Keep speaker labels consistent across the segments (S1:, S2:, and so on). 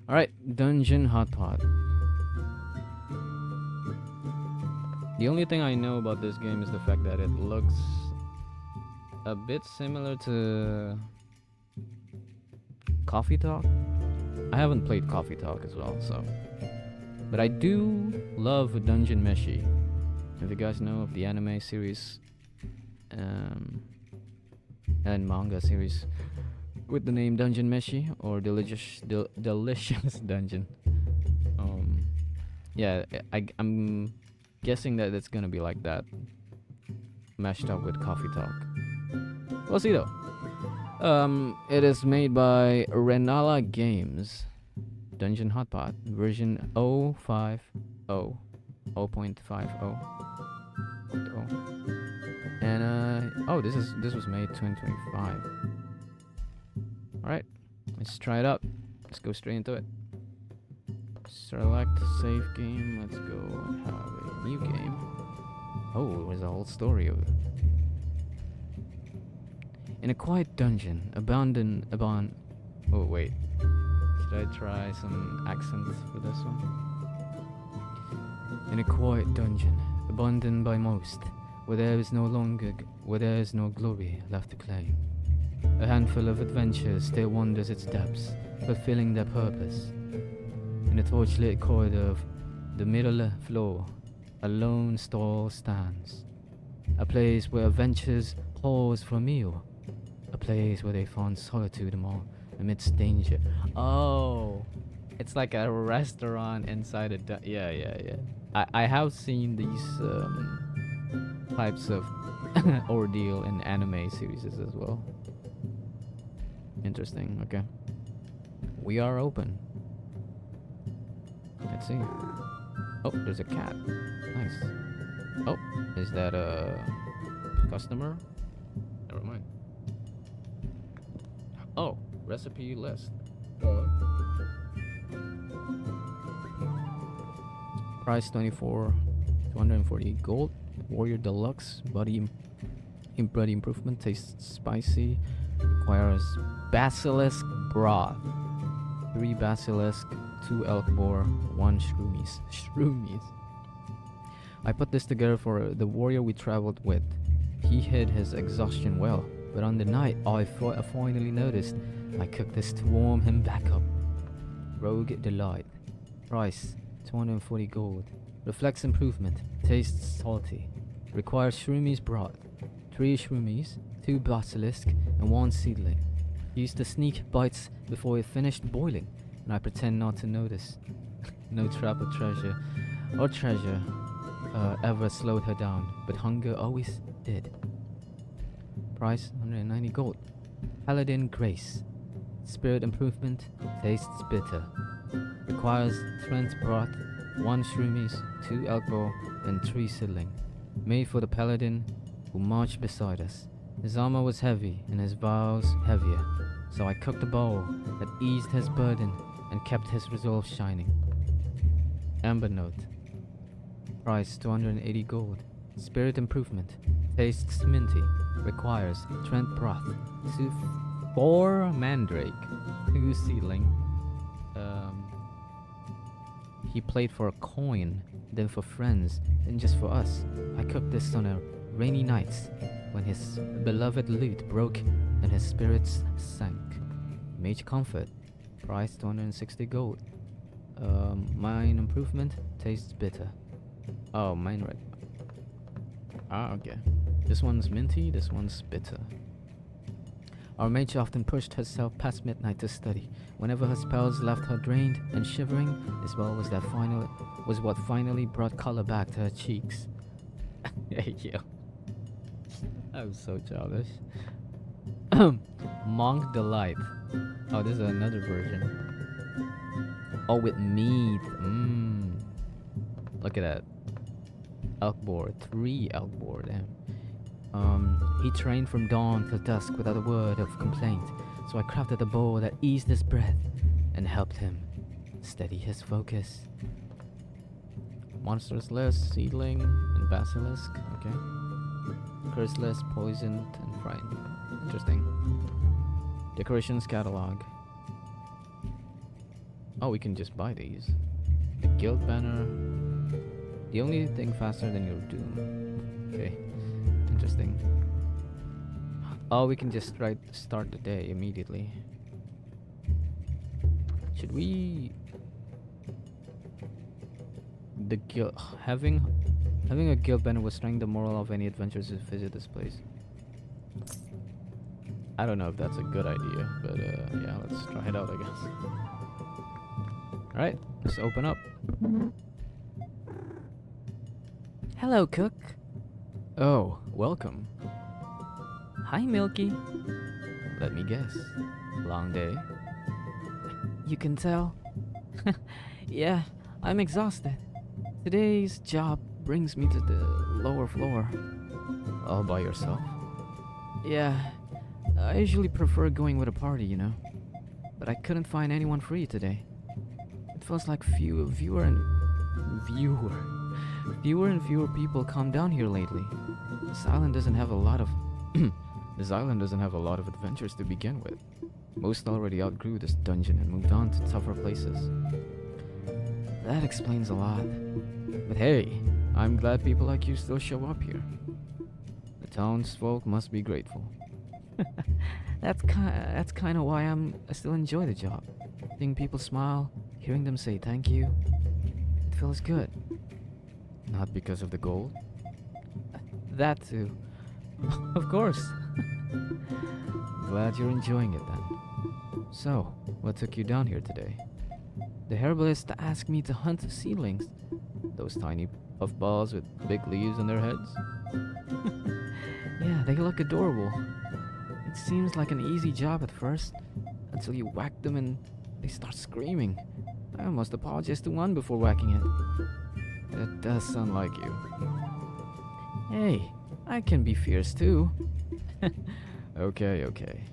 S1: Alright, Dungeon Hotpot. The only thing I know about this game is the fact that it looks a bit similar to Coffee Talk. I haven't played Coffee Talk as well, so. But I do love Dungeon Meshi. If you guys know of the anime series and manga series with the name Dungeon Meshi or Delicious Dungeon. Yeah, I'm guessing that it's gonna be like that, mashed up with Coffee Talk. We'll see though. It is made by Renala Games. Dungeon Hotpot version 0.50. 0.50. And this was made 2025. All right, let's try it out. Let's go straight into it. Select save game. Let's go and have a new game. Oh, there's a whole story of it. In a quiet dungeon, abandoned upon. Oh wait, should I try some accents for this one? In a quiet dungeon, abandoned by most, where there is no glory left to claim. A handful of adventurers still wanders its depths, fulfilling their purpose. In the torchlit corridor of the middle floor, a lone stall stands. A place where adventurers pause for a meal. A place where they find solitude amidst danger. Oh, it's like a restaurant inside a yeah. I have seen these types of ordeal in anime series as well. Interesting. Okay, we are open. Let's see. Oh, there's a cat. Nice. Oh, is that a customer? Never mind. Oh, recipe list. Price 240 gold. Warrior Deluxe. Body improvement. Tastes spicy. Requires basilisk broth. 3 basilisk, 2 elk boar, 1 shroomies. I put this together for the warrior we traveled with. He hid his exhaustion well, but on the night I finally noticed, I cooked this to warm him back up. Rogue Delight. Price 240 gold. Reflects improvement. Tastes salty. Requires shroomies broth. 3 shroomies, 2 basilisk, and 1 seedling. Used to sneak bites before it finished boiling, and I pretend not to notice. No trap or treasure ever slowed her down, but hunger always did. Price 190 gold. Paladin Grace. Spirit improvement. Tastes bitter. Requires Trent broth, 1 shroomies, 2 elbow, and 3 seedling. Made for the paladin who marched beside us. His armor was heavy and his vows heavier, so I cooked a bowl that eased his burden and kept his resolve shining. Amber Note. Price 280 gold. Spirit improvement. Tastes minty. Requires Trent broth. 4 mandrake. 2 seedling. He played for a coin, then for friends, then just for us. I cooked this on a rainy night when his beloved lute broke and his spirits sank. Mage Comfort. Price 260 gold. Mine improvement. Tastes bitter. Oh, mine red. Okay. This one's minty, this one's bitter. Our mage often pushed herself past midnight to study. Whenever her spells left her drained and shivering, this well was what finally brought color back to her cheeks. Hey, yo. I'm so childish. Monk Delight. Oh, this is another version. Oh, with meat. Look at that. Elk boar. 3 elk boar, damn. He trained from dawn till dusk without a word of complaint, so I crafted a bow that eased his breath and helped him steady his focus. Monsters list, seedling, and basilisk. Okay. Curseless, poisoned, and frightened. Interesting. Decorations catalog. Oh, we can just buy these. The guild banner. The only thing faster than your doom. Okay. Interesting. Oh, we can just start the day immediately. Should we... The guild... Having a guild banner will strengthen the morale of any adventurers who visit this place. I don't know if that's a good idea, but yeah, let's try it out, I guess. Alright, let's open up. Hello, cook. Oh, welcome. Hi, Milky. Let me guess. Long day? You can tell. Yeah, I'm exhausted. Today's job brings me to the lower floor. All by yourself? Yeah, I usually prefer going with a party, you know. But I couldn't find anyone free today. It feels like fewer and fewer people come down here lately. This island doesn't have a lot of adventures to begin with. Most already outgrew this dungeon and moved on to tougher places. That explains a lot. But hey, I'm glad people like you still show up here. The townsfolk must be grateful. That's kind of why I still enjoy the job. Seeing people smile, hearing them say thank you, it feels good. Not because of the gold? That too. Of course. Glad you're enjoying it then. So, what took you down here today? The herbalist asked me to hunt seedlings. Those tiny puffballs with big leaves on their heads. Yeah, they look adorable. It seems like an easy job at first, until you whack them and they start screaming. I almost apologized to one before whacking it. That does sound like you. Hey, I can be fierce too. Okay.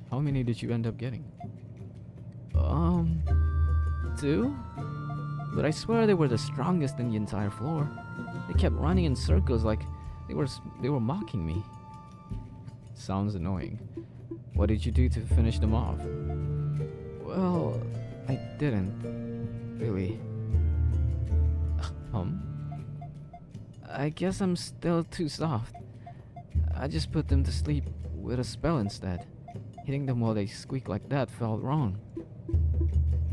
S1: How many did you end up getting? 2? But I swear they were the strongest in the entire floor. They kept running in circles like they were mocking me. Sounds annoying. What did you do to finish them off? Well, I didn't really. I guess I'm still too soft. I just put them to sleep with a spell instead. Hitting them while they squeak like that felt wrong.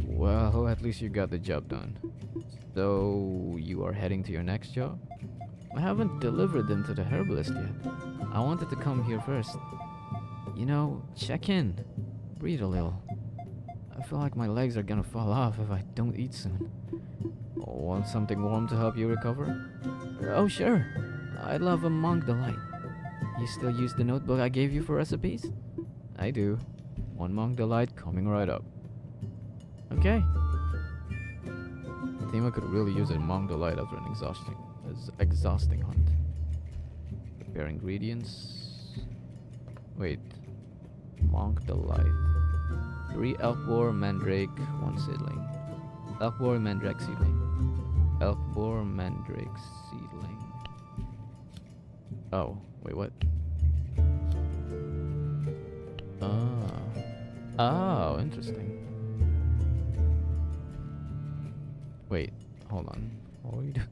S1: Well, at least you got the job done. So, you are heading to your next job? I haven't delivered them to the herbalist yet. I wanted to come here first. You know, check in. Breathe a little. I feel like my legs are gonna fall off if I don't eat soon. Want something warm to help you recover? Oh, sure. I'd love a monk delight. You still use the notebook I gave you for recipes? I do. One monk delight coming right up. Okay. Tima could really use a monk delight after an exhausting hunt. Prepare ingredients. Wait. Monk delight. 3 elk boar, mandrake, 1 seedling. Elk boar, mandrake seedling. Elk boar, mandrake seedling. Oh, wait, what? Oh, interesting. Wait, hold on. What are we doing?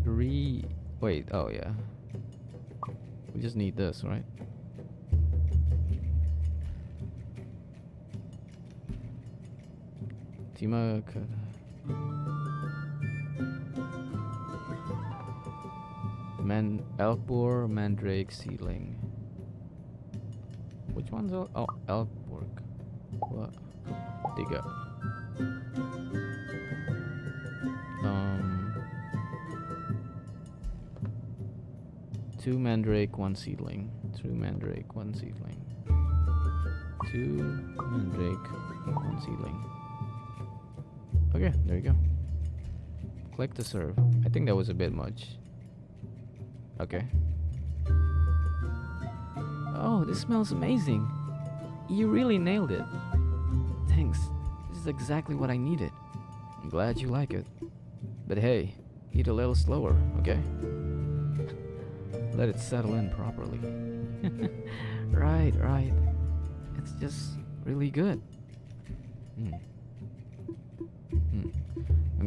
S1: 3. Wait, oh yeah. We just need this, right? Tima could. Elk boar, mandrake, seedling. Which one's elk? Oh, elk boar. What? Dig up. 2 mandrake, 1 seedling. 2 mandrake, 1 seedling. 2 mandrake, 1 seedling. Okay, there you go. Click to serve. I think that was a bit much. Okay. Oh, this smells amazing. You really nailed it. Thanks. This is exactly what I needed. I'm glad you like it. But hey, eat a little slower, okay? Let it settle in properly. Right. It's just really good.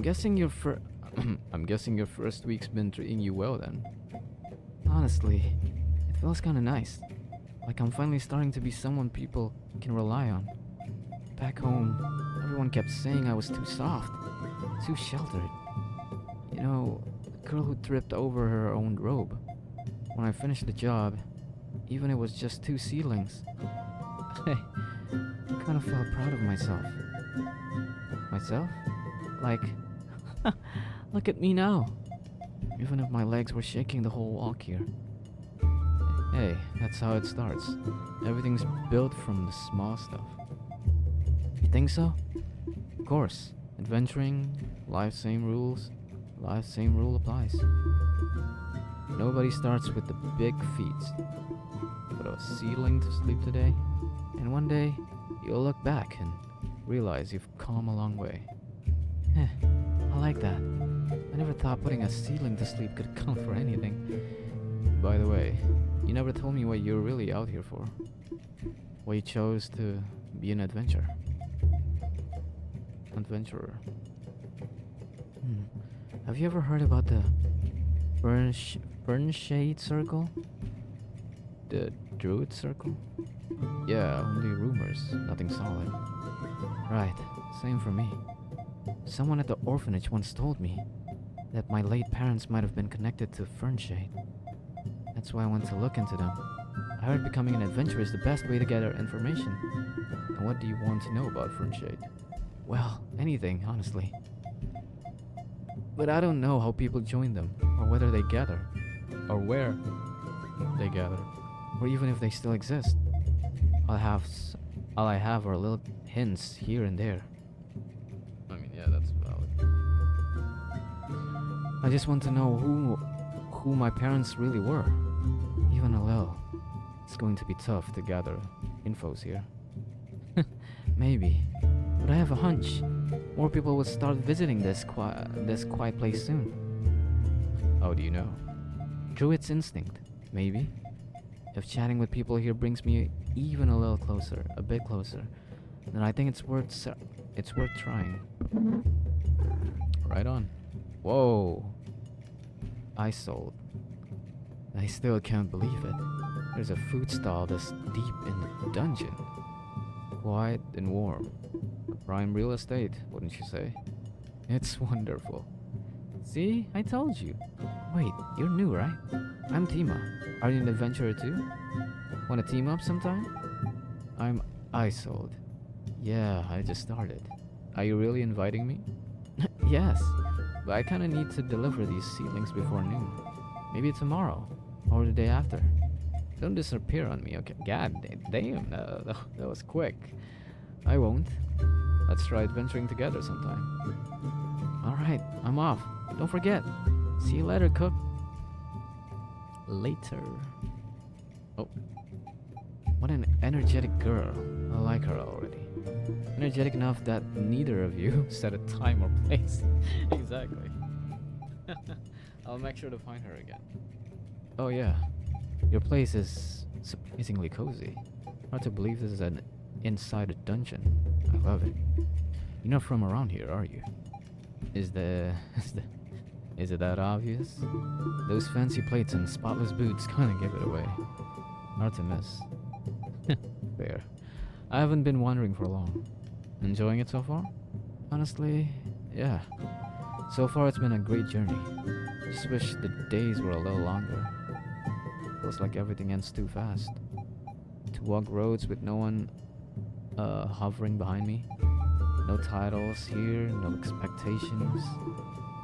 S1: guessing your I'm guessing your first week's been treating you well then. Honestly, it feels kinda nice. Like I'm finally starting to be someone people can rely on. Back home, everyone kept saying I was too soft, too sheltered. You know, the girl who tripped over her own robe. When I finished the job, even it was just 2 ceilings, I kind of felt proud of myself. Myself? Like, look at me now. Even if my legs were shaking the whole walk here. Hey, that's how it starts. Everything's built from the small stuff. You think so? Of course. Adventuring, life same rules. Life same rule applies. Nobody starts with the big feats. But a ceiling to sleep today, and one day you'll look back and realize you've come a long way. I like that. I never thought putting a ceiling to sleep could count for anything. By the way, you never told me what you're really out here for. Why you chose to be an adventurer. Have you ever heard about the Fernshade Circle? The Druid Circle? Yeah, only rumors, nothing solid. Right, same for me. Someone at the orphanage once told me that my late parents might have been connected to Fernshade. That's why I went to look into them. I heard becoming an adventurer is the best way to gather information. And what do you want to know about Fernshade? Well, anything, honestly. But I don't know how people join them, or whether they gather, or where they gather, or even if they still exist. All I have are little hints here and there. I mean, yeah, that's valid. I just want to know who my parents really were, even a little. It's going to be tough to gather infos here. Maybe, but I have a hunch. More people will start visiting this quiet place soon. How do you know? Druid's instinct, maybe. If chatting with people here brings me even a little closer, a bit closer, then I think it's worth trying. Right on. Whoa. I sold. I still can't believe it. There's a food stall this deep in the dungeon. Quiet and warm. Prime real estate, wouldn't you say? It's wonderful. See? I told you. Wait, you're new, right? I'm Tima. Are you an adventurer too? Wanna team up sometime? I'm Isold. Yeah, I just started. Are you really inviting me? Yes, but I kinda need to deliver these seedlings before noon. Maybe tomorrow, or the day after. Don't disappear on me, okay? God damn, that was quick. I won't. Let's try adventuring together sometime. Alright, I'm off. Don't forget. See you later, cook. Later. Oh. What an energetic girl. I like her already. Energetic enough that neither of you set a time or place. Exactly. I'll make sure to find her again. Oh yeah. Your place is surprisingly cozy. Hard to believe this is an inside a dungeon. I love it. You're not from around here, are you? Is it that obvious? Those fancy plates and spotless boots kinda give it away. Hard to miss. Fair. I haven't been wandering for long. Enjoying it so far? Honestly, yeah. So far it's been a great journey. Just wish the days were a little longer. Feels like everything ends too fast. To walk roads with no one hovering behind me. No titles here, no expectations.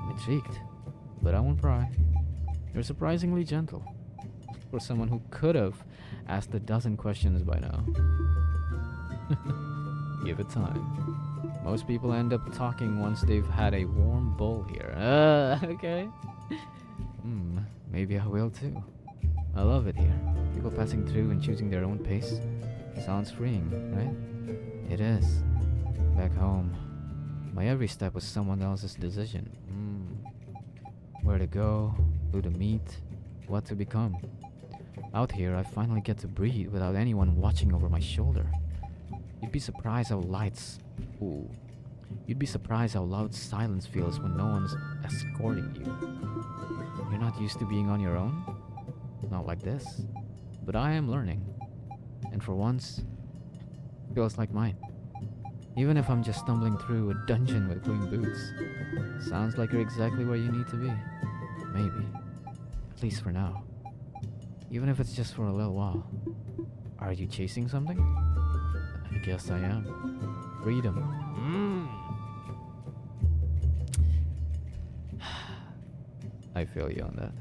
S1: I'm intrigued, but I won't pry. You're surprisingly gentle. For someone who could have asked a dozen questions by now. Give it time. Most people end up talking once they've had a warm bowl here. Okay. Maybe I will too. I love it here. People passing through and choosing their own pace. Sounds freeing, right? It is. Back home, my every step was someone else's decision. Where to go, who to meet, what to become. Out here, I finally get to breathe without anyone watching over my shoulder. You'd be surprised how You'd be surprised how loud silence feels when no one's escorting you. You're not used to being on your own? Not like this. But I am learning. And for once, it feels like mine. Even if I'm just stumbling through a dungeon with clean boots. Sounds like you're exactly where you need to be. Maybe. At least for now. Even if it's just for a little while. Are you chasing something? I guess I am. Freedom. I feel you on that.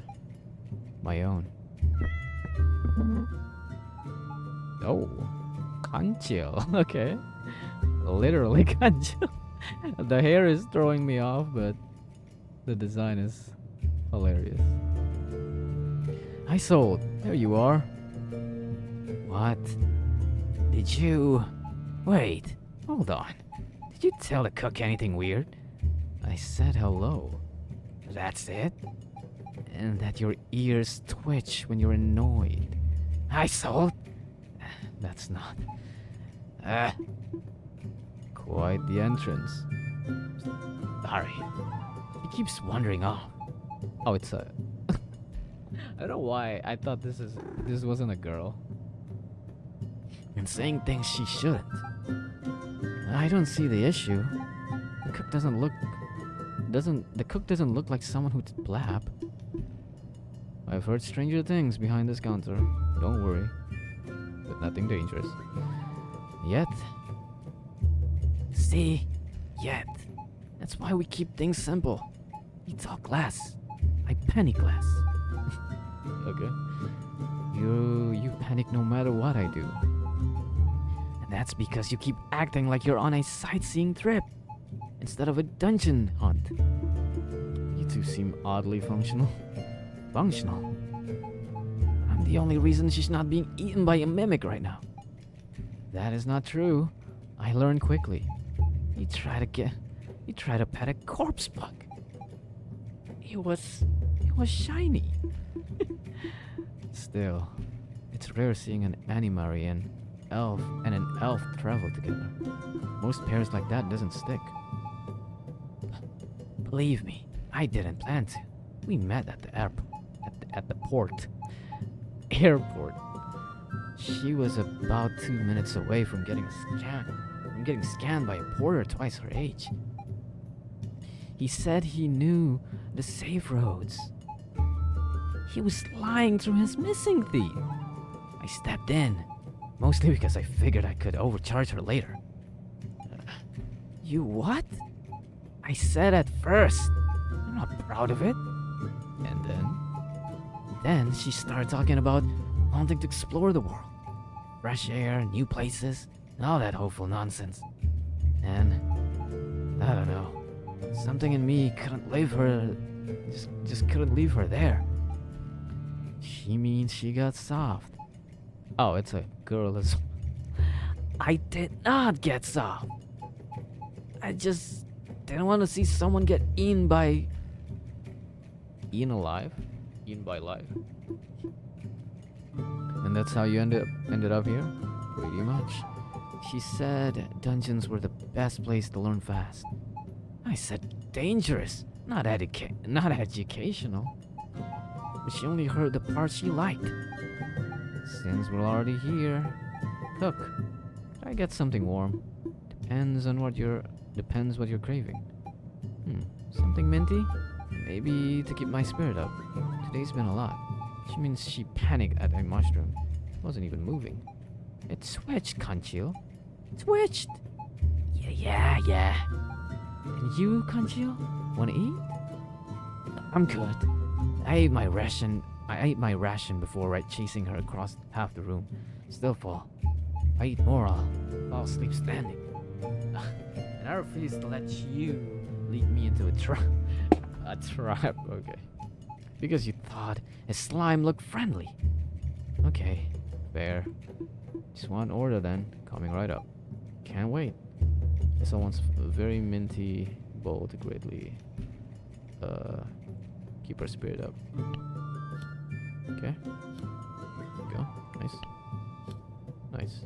S1: My own. Oh. Kanchill. Okay. Literally kanchill. The hair is throwing me off, but the design is hilarious. I sold. There you are. What? Did you... Wait. Hold on. Did you tell the cook anything weird? I said hello. That's it? And that your ears twitch when you're annoyed. I sold? That's not... Quite the entrance. Sorry. He keeps wandering off. Oh, it's a... I don't know why I thought this wasn't a girl. And saying things she shouldn't. I don't see the issue. The cook doesn't look like someone who'd blab. I've heard stranger things behind this counter. Don't worry. But nothing dangerous. Yet. See? Yet. That's why we keep things simple. You talk less. I panic less. Okay. You panic no matter what I do. And that's because you keep acting like you're on a sightseeing trip instead of a dungeon hunt. You two seem oddly functional. Functional? I'm the only reason she's not being eaten by a mimic right now. That is not true. I learned quickly. You try to pet a corpse bug. It was shiny. Still, it's rare seeing an animary and an elf travel together. Most pairs like that doesn't stick. Believe me, I didn't plan to. We met at the airport. At the port. Airport. She was about 2 minutes away from getting scanned by a porter twice her age. He said he knew the safe roads. He was lying through his missing thief. I stepped in, mostly because I figured I could overcharge her later. You what? I said at first. I'm not proud of it. And then she started talking about wanting to explore the world. Fresh air, new places, and all that hopeful nonsense. And I don't know. Something in me couldn't leave her. Just couldn't leave her there. She means she got soft. Oh, it's a girl as well. I did not get soft. I just didn't want to see someone get eaten by life. And that's how you ended up here? Pretty much. She said dungeons were the best place to learn fast. I said dangerous, not educational. But she only heard the parts she liked. Since we're already here, cook. Try get something warm. Depends what you're craving. Something minty? Maybe to keep my spirit up. Today's been a lot. She means she panicked at a mushroom. It wasn't even moving. It switched, Kanchil. Twitched! Yeah. And you, Kanchil? Wanna eat? I'm good. I ate my ration before chasing her across half the room. Still full. If I eat more, I'll fall asleep standing. And I refuse to let you lead me into a trap. A trap, okay. Because you thought a slime looked friendly. Okay, fair. Just one order then, coming right up. Can't wait. Someone's very minty bowl to greatly keep our spirit up. Okay. There we go. Nice.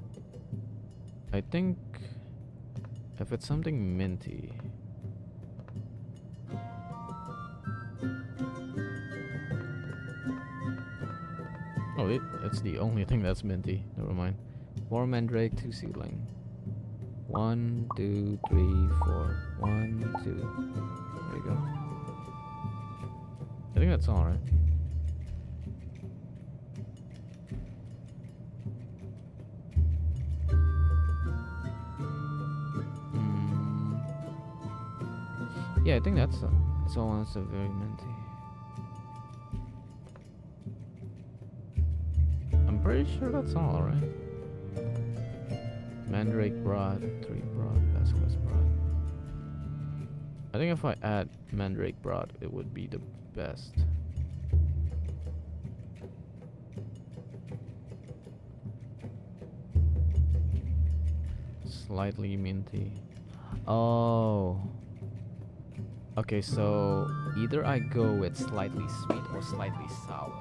S1: I think If it's something minty. Oh, it's the only thing that's minty. Never mind. 4 mandrake, 2 seedling. 1, 2, 3, 4. 1, 2. There you go. I think that's all right. Yeah, I think that's all. It's a very minty. I'm pretty sure that's all, right? Mandrake broad, 3 broad, basilisk broad. I think if I add mandrake broad, it would be the best. Slightly minty. Oh. Okay, so either I go with slightly sweet or slightly sour.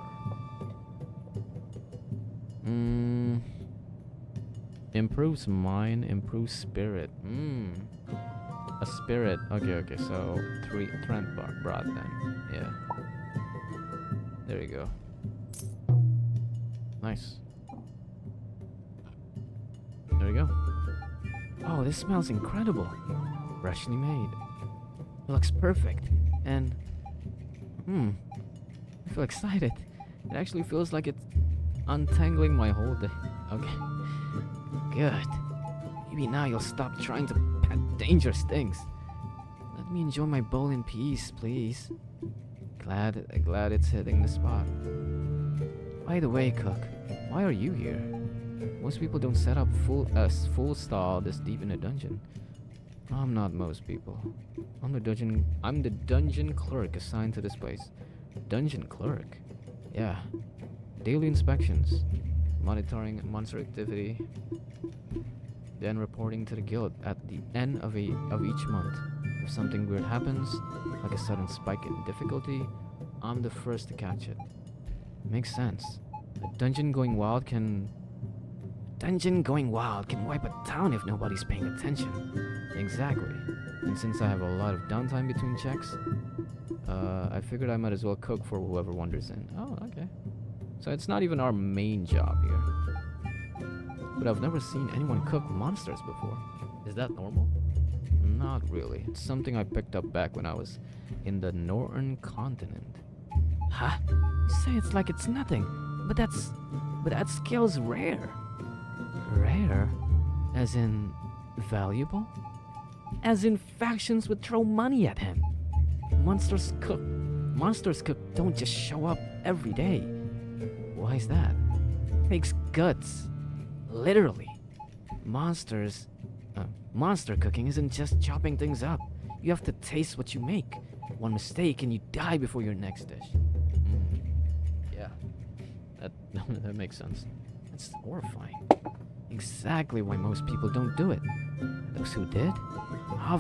S1: Improves mind, improves spirit. A spirit. Okay, so 3 Trent broad then. Yeah. There you go. Nice. There you go. Oh, this smells incredible. Freshly made. It looks perfect. And I feel excited. It actually feels like it's untangling my whole day. Okay. Good. Maybe now you'll stop trying to pet dangerous things. Let me enjoy my bowl in peace, please. Glad it's hitting the spot. By the way, Cook, why are you here? Most people don't set up full stall this deep in a dungeon. I'm not most people. I'm the dungeon clerk assigned to this place. Dungeon clerk? Yeah. Daily inspections, monitoring monster activity, then reporting to the guild at the end of each month. If something weird happens, like a sudden spike in difficulty, I'm the first to catch it. Makes sense. A dungeon going wild can wipe a town if nobody's paying attention. Exactly. And since I have a lot of downtime between checks, I figured I might as well cook for whoever wanders in. Oh, okay. So it's not even our main job here. But I've never seen anyone cook monsters before. Is that normal? Not really. It's something I picked up back when I was in the northern continent. Huh? You say it's like it's nothing, but that skill's rare. Rare? As in valuable? As in factions would throw money at him. Monsters cook don't just show up every day. Why is that? Takes guts. Literally. Monster cooking isn't just chopping things up. You have to taste what you make. One mistake and you die before your next dish. Yeah. That makes sense. That's horrifying. Exactly why most people don't do it. Those who did,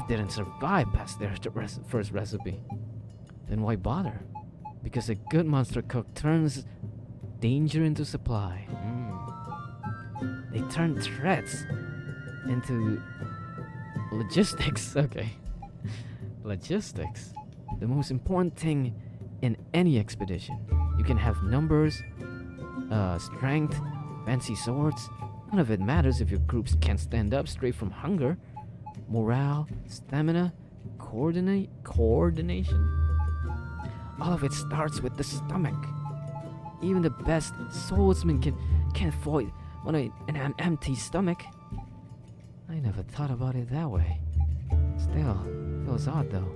S1: didn't survive past their first recipe. Then why bother? Because a good monster cook turns danger into supply. They turn threats into logistics. Okay. Logistics. The most important thing in any expedition. You can have numbers, strength, fancy swords. None of it matters if your groups can't stand up straight from hunger. Morale, stamina, coordination. All of it starts with the stomach. Even the best swordsman can't fight on an empty stomach. I never thought about it that way. Still, feels odd though.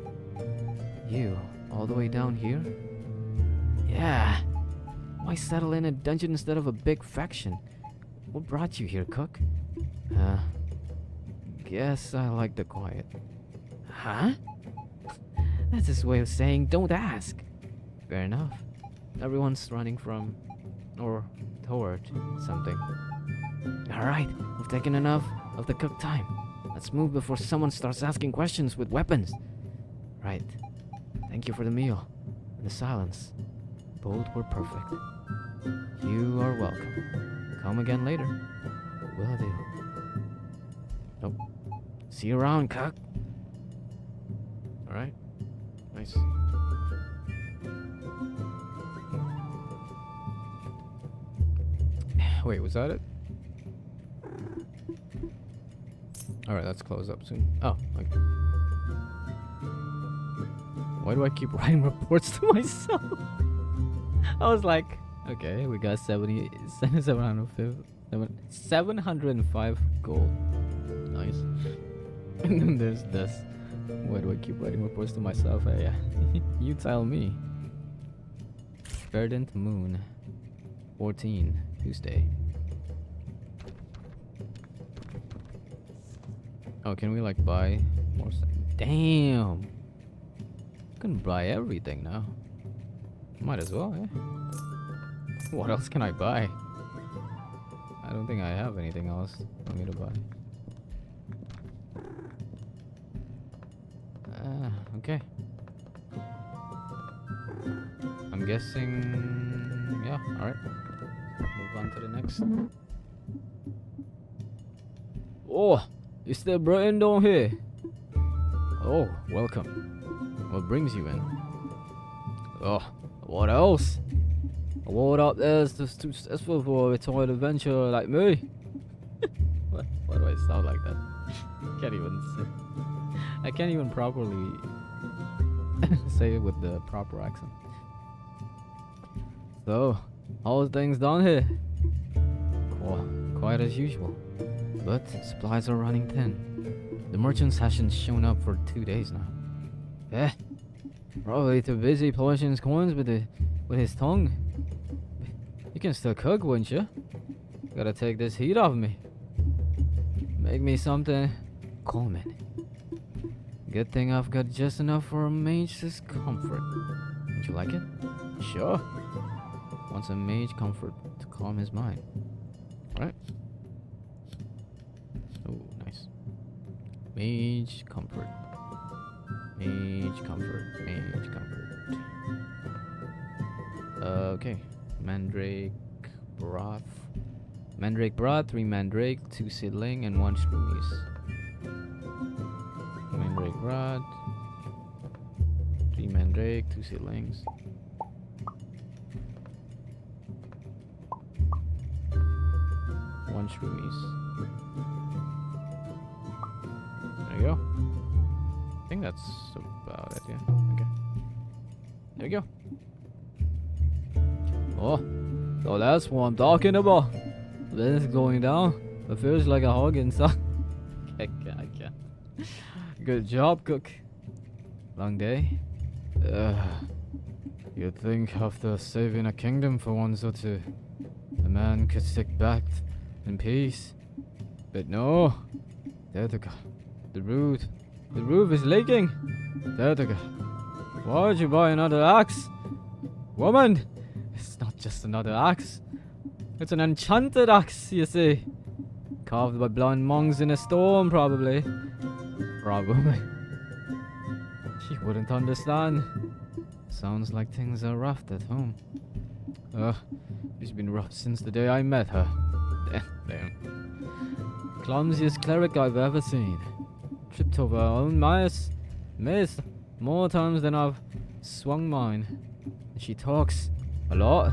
S1: You, all the way down here? Yeah. Why settle in a dungeon instead of a big faction? What brought you here, Cook? Guess I like the quiet. Huh? That's his way of saying don't ask. Fair enough. Everyone's running from or toward something. Alright, we've taken enough of the cook time. Let's move before someone starts asking questions with weapons. Right. Thank you for the meal and the silence. Both were perfect. You are welcome. Come again later. Will do. Nope. See you around, cock. Alright. Nice. Wait, was that it? Alright, let's close up soon. Oh, okay. Why do I keep writing reports to myself? I was like, okay, we got 705 gold. Nice. And then there's this. Why do I keep writing reports to myself? Yeah. You tell me. Verdant Moon. 14. Tuesday. Oh, can we like buy more stuff? Damn! I can buy everything now. Might as well, eh? What else can I buy? I don't think I have anything else for me to buy. Okay. I'm guessing... yeah, alright. Move on to the next. Oh! Is there Britain down here? Oh, welcome. What brings you in? Oh, what else? What up there's just too stressful for a retired adventurer like me? Why do I sound like that? I can't even properly say it with the proper accent. So, how's things down here? Quite as usual. But supplies are running thin. The merchants hasn't shown up for 2 days now. Probably too busy polishing his coins with his tongue. You can still cook, wouldn't you? Gotta take this heat off me. Make me something calming. Good thing I've got just enough for a mage's comfort. Would you like it? Sure. Wants a mage comfort to calm his mind. Right? Oh, nice. Mage comfort. Mage comfort. Mage comfort. Okay. Mandrake broth. Mandrake broth, 3 mandrake, 2 seedling, and 1 shroomies. Mandrake broth. 3 mandrake, 2 seedlings. One shroomies. There you go. I think that's about it, yeah. Okay. There we go. Oh, so that's what I'm talking about. This is going down. It feels like a hog inside. I can't. Good job, cook. Long day. You'd think after saving a kingdom for once or two, a man could sit back in peace. But no. There to go. The roof is leaking. There to go. Why'd you buy another axe? Woman! It's not just another axe. It's an enchanted axe, you see. Carved by blind monks in a storm, probably. Probably. She wouldn't understand. Sounds like things are rough at home. It's been rough since the day I met her. Damn. Clumsiest cleric I've ever seen. Tripped over her own mace more times than I've swung mine. And she talks a lot.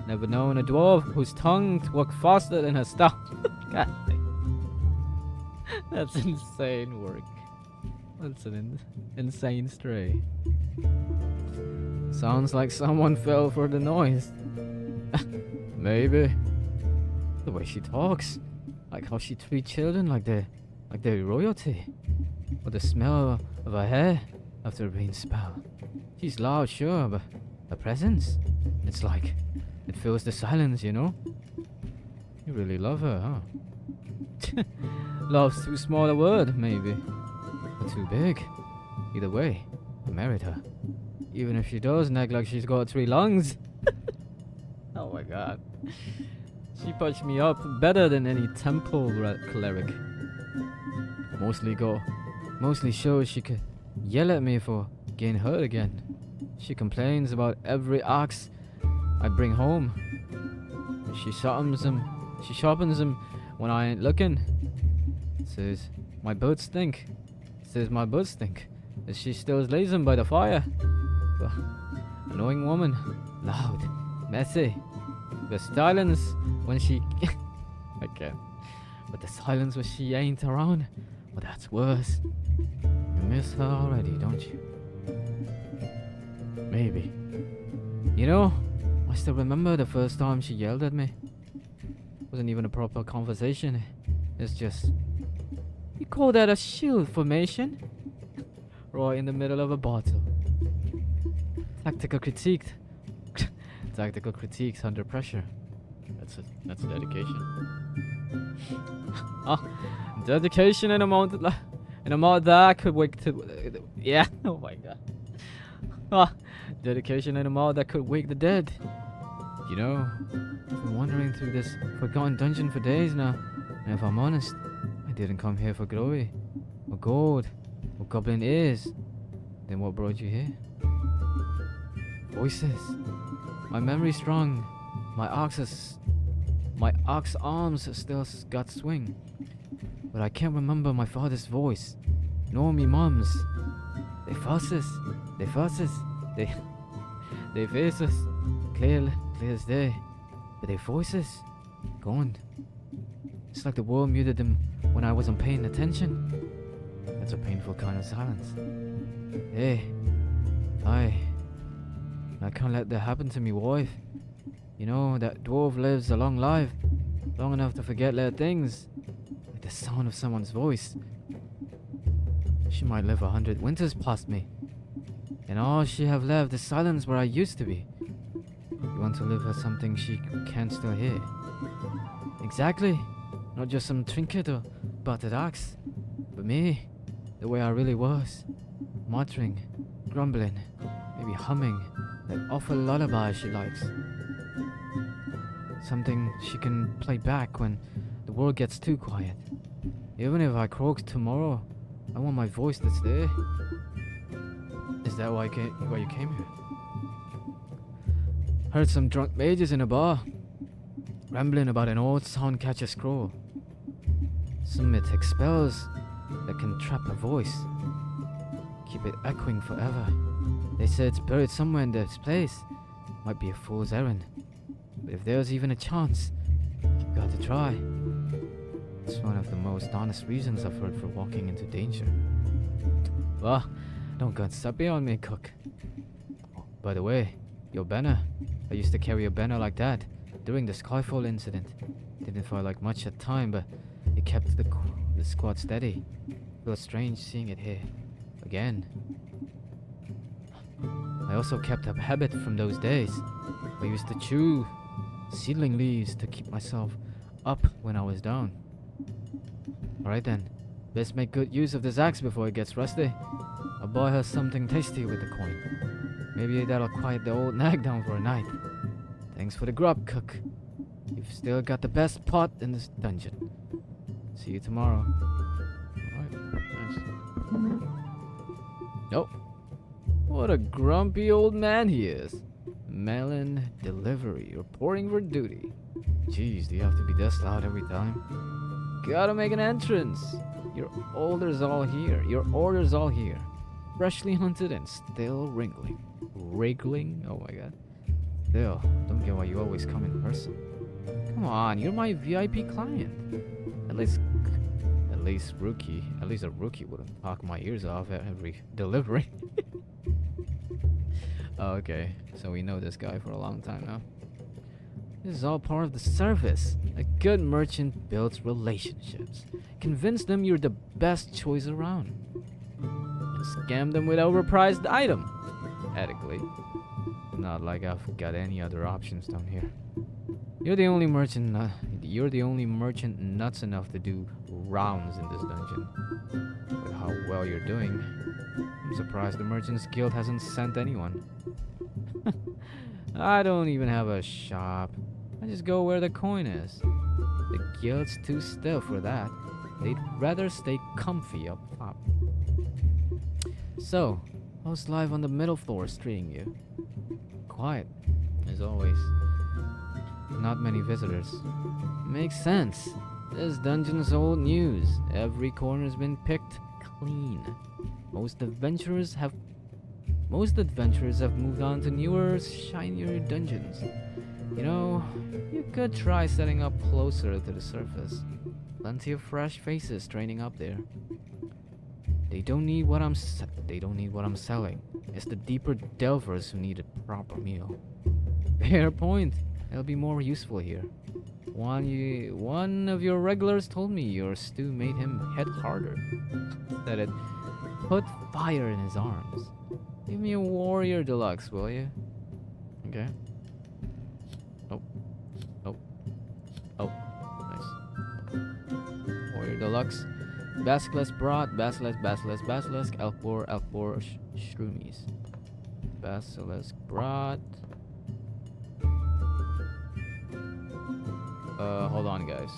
S1: Never known a dwarf whose tongue worked faster than her staff. God damn. That's insane work. That's an insane stray. Sounds like someone fell for the noise. Maybe. The way she talks, like how she treats children like they're royalty, or the smell of her hair after being spelled. She's loud, sure, but her presence, it's like it fills the silence, you know. You really love her, huh? Love's too small a word, maybe, or too big. Either way, I married her, even if she does nag like she's got 3 lungs. Oh my god. She punched me up better than any temple cleric. Mostly shows she could yell at me for getting hurt again. She complains about every axe I bring home. She sharpens them when I ain't looking. Says My boots stink. Says my boots stink. Is she still lays them by the fire? Ugh. Annoying woman. Loud. Messy. The silence when she... I can't. But the silence when she ain't around. Well, that's worse. You miss her already, don't you? Maybe. You know, I still remember the first time she yelled at me. Wasn't even a proper conversation. It's just... You call that a shield formation? Right in the middle of a battle. Tactical critiques. Tactical critiques under pressure. That's dedication. Dedication in a amount that could wake to... Yeah, oh my god. Dedication in a amount that could wake the dead. You know, I've been wandering through this forgotten dungeon for days now. And if I'm honest, I didn't come here for glory, or gold, or goblin ears. Then what brought you here? Voices. My memory's strong. My ox arms still got swing. But I can't remember my father's voice, nor me mom's. They faces. They faces. Clear as day. But their voices, gone. It's like the world muted them when I wasn't paying attention. That's a painful kind of silence. Hey, I can't let that happen to me wife. You know, that dwarf lives a long life, long enough to forget little things, like the sound of someone's voice. She might live 100 winters past me, and all she have left is silence where I used to be. You want to live her something she can still hear. Exactly, not just some trinket or battered axe, but me, the way I really was, muttering, grumbling, maybe humming that awful lullaby she likes. Something she can play back when the world gets too quiet. Even if I croak tomorrow, I want my voice to stay. Is that why you came here? Heard some drunk mages in a bar, rambling about an old soundcatcher scroll. Some mythic spells that can trap a voice, keep it echoing forever. They said it's buried somewhere in this place. Might be a fool's errand, but if there's even a chance, you've got to try. It's one of the most honest reasons I've heard for walking into danger. Well, don't go sappy on me, cook. Oh, by the way, your banner. I used to carry a banner like that during the Skyfall incident. Didn't feel like much at the time, but it kept the squad steady. Feels strange seeing it here again. I also kept a habit from those days. I used to chew seedling leaves to keep myself up when I was down. Alright then, let's make good use of this axe before it gets rusty. I'll buy her something tasty with the coin. Maybe that'll quiet the old nag down for a night. Thanks for the grub, cook. You've still got the best pot in this dungeon. See you tomorrow. Alright, nice. Oh, what a grumpy old man he is. Melon delivery, reporting for duty. Jeez, do you have to be this loud every time? Gotta make an entrance. Your orders all here. Freshly hunted and still wriggling. Wriggling? Oh my god. Still, don't get why you always come in person. Come on, you're my VIP client. At least a rookie wouldn't talk my ears off at every delivery. Okay, so we know this guy for a long time now. This is all part of the service. A good merchant builds relationships. Convince them you're the best choice around. And scam them with overpriced item. Ethically. Not like I've got any other options down here. You're the only merchant nuts enough to do rounds in this dungeon. With how well you're doing, I'm surprised the Merchants Guild hasn't sent anyone. I don't even have a shop. I just go where the coin is. The guild's too still for that. They'd rather stay comfy up top. So, how's life on the middle floor treating you? Quiet, as always. Not many visitors. Makes sense. This dungeon's old news. Every corner's been picked clean. Most adventurers have moved on to newer, shinier dungeons. You know, you could try setting up closer to the surface. Plenty of fresh faces training up there. They don't need what I'm selling. It's the deeper delvers who need a proper meal. Fair point. It'll be more useful here. One of your regulars told me your stew made him hit harder. That it put fire in his arms. Give me a warrior deluxe, will you? Okay. Oh, nice. Warrior deluxe. Basilisk brought, basilisk, elkboar, shroomies. Basilisk brought. Hold on, guys.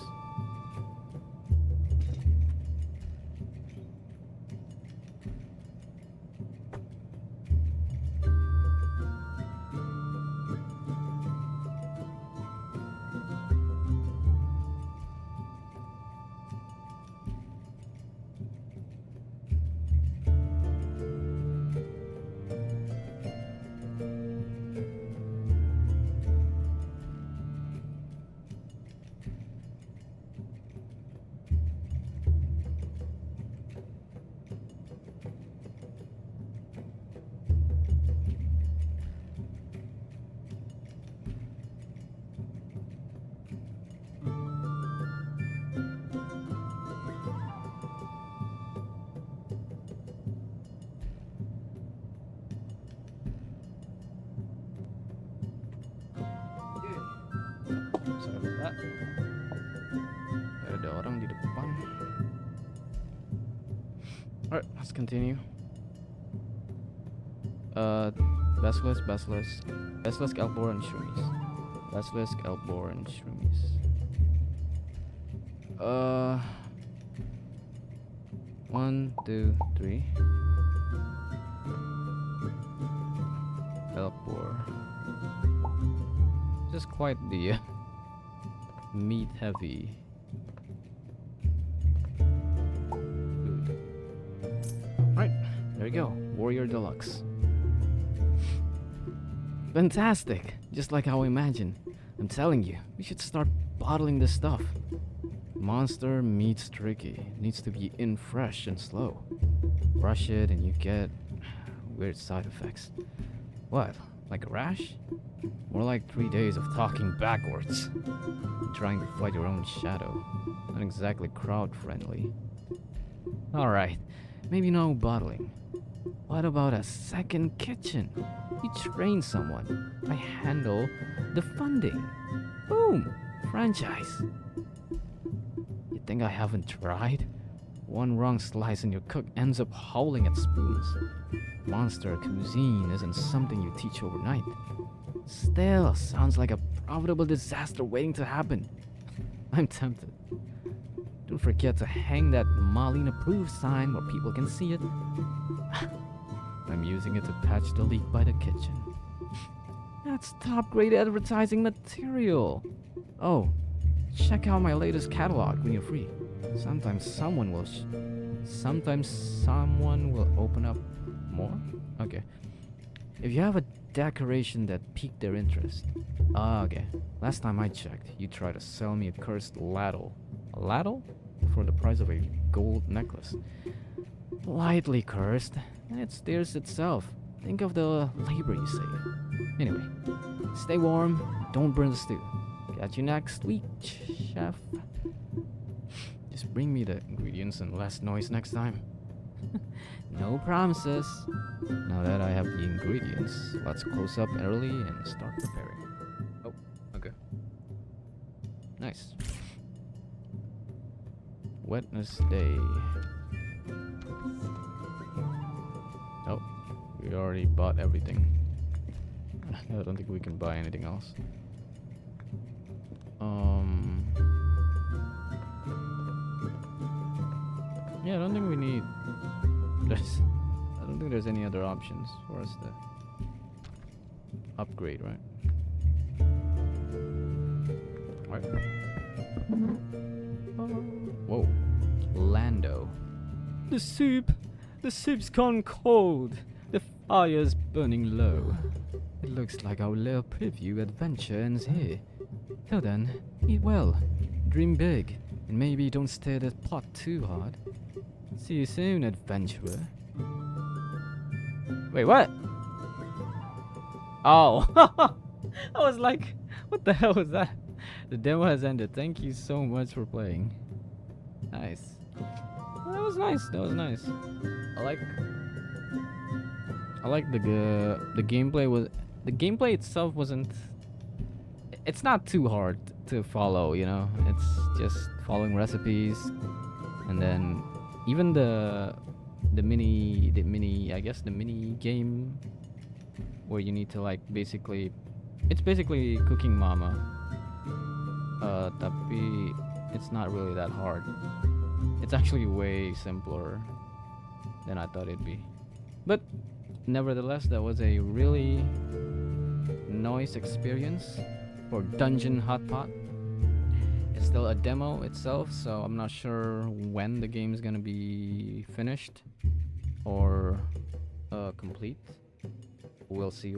S1: Ada orang di depan. Alright, let's continue. Basilisk, elkboar, and shroomies. Basilisk, elkboar, and shroomies. 1, 2, 3. Elkboar. Just quite the meat heavy food. Right, there you go. Warrior Deluxe. Fantastic! Just like how I imagined. I'm telling you, we should start bottling this stuff. Monster meat's tricky. Needs to be in fresh and slow. Rush it and you get weird side effects. What? Like a rash? More like 3 days of talking backwards. Trying to fight your own shadow. Not exactly crowd friendly. Alright, maybe no bottling. What about a second kitchen? You train someone. I handle the funding. Boom! Franchise. You think I haven't tried? One wrong slice and your cook ends up howling at spoons. Monster cuisine isn't something you teach overnight. Still, sounds like a profitable disaster waiting to happen. I'm tempted. Don't forget to hang that Marlene approved sign where people can see it. I'm using it to patch the leak by the kitchen. That's top-grade advertising material. Oh, check out my latest catalog when you're free. Sometimes someone will open up more? Okay. If you have a decoration that piqued their interest. Okay. Last time I checked, you tried to sell me a cursed ladle. A ladle? For the price of a gold necklace. Lightly cursed, and it steers itself. Think of the labor you save. Anyway, stay warm, don't burn the stew. Catch you next week, chef. Just bring me the ingredients and less noise next time. No promises. Now that I have the ingredients, let's close up early and start preparing. Oh, okay. Nice. Wednesday. Oh, we already bought everything. I don't think we can buy anything else. Yeah, I don't think we need. I don't think there's any other options for us to upgrade, right? Alright. Whoa. Lando. The soup's gone cold. The fire's burning low. It looks like our little preview adventure ends here. Till then, eat well, dream big, and maybe don't stir the pot too hard. See you soon, adventurer. Wait, what? Oh, I was like, what the hell was that? The demo has ended. Thank you so much for playing. Nice. That was nice. That was nice. I like the gameplay was the gameplay itself wasn't. It's not too hard to follow, you know. It's just following recipes, and then even the mini game where you need to like basically, it's basically cooking mama. Tapi it's not really that hard. It's actually way simpler than I thought it'd be. But nevertheless, that was a really nice experience for Dungeon Hotpot. It's still a demo itself, so I'm not sure when the game's gonna be finished or complete. We'll see.